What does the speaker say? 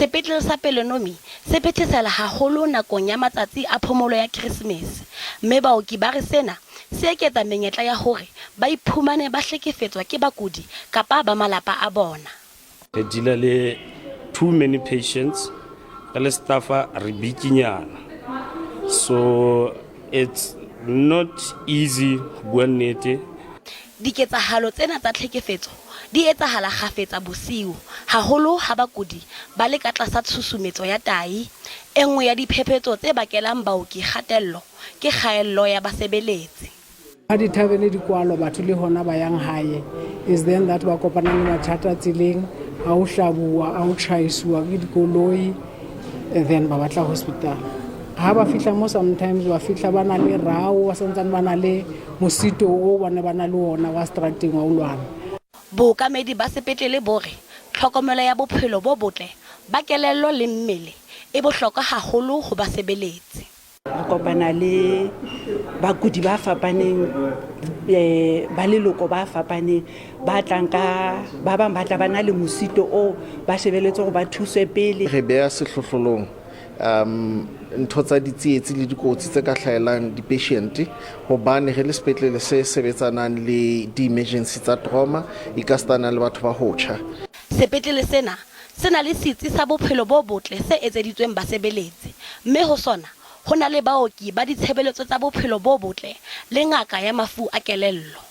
Sepetlele sa Pelonomi se phethesela haholo nakong ya matsatsi a phomolo ya Keresemese, mme baoki ba re sena se eketsa menyetla ya hore ba iphumane ba hlekefetswa ke bakudi kapa ba malapa a bona. Re dila le too many patients, le staffa re bikinyana. So it's not easy bua nnete. Diketsehalo tsena tsa hlekefetso di etsahala kgafetsa bosiu, haholo ha bakudi ba le ka tlasa tshusumetso ya tai. Enngwe ya diphephetso tse bakelang baoki kgatello ke kgaello ya basebeletsi. Ha dithabele di kwalo batho le hona ba yang hae is then that ba kopana le mathata tseleng, ha o hlabuwa, ha o tjhaiswa ke dikoloi, and then ba batla hospital. Ha ba fihla mo sometimes ba fihla bana le rao, ba santsane bana le mosito o bana le ona wa strateng wa ulwana. Bookamedi ba sepetlele bore tlhokomelo ya bophelo bo botle ba kelello le mmele e bohlokwa haholo ho basebeletsi. Kopana le bakudi ba fapaneng, ba leloko ba fapaneng, ba tlanka ba bang ba tla bana le mosito o ba sebeletse go ba thuswe pele. Re beha sehlohlolong ntho tsa ditsietsi le dikotsi tse ka hlaelang di-patient hobane re le sepetlele se sebetsanang le di-emergency tsa trauma e ka stana le batho ba hotjha. Sepetlele sena le setsi sa bophelo bo botle se etseditsweng basebeletsi, mme ho sona ho na le baoki ba ditshebeletso tsa bophelo bo botle le ngaka ya mafu a kelello.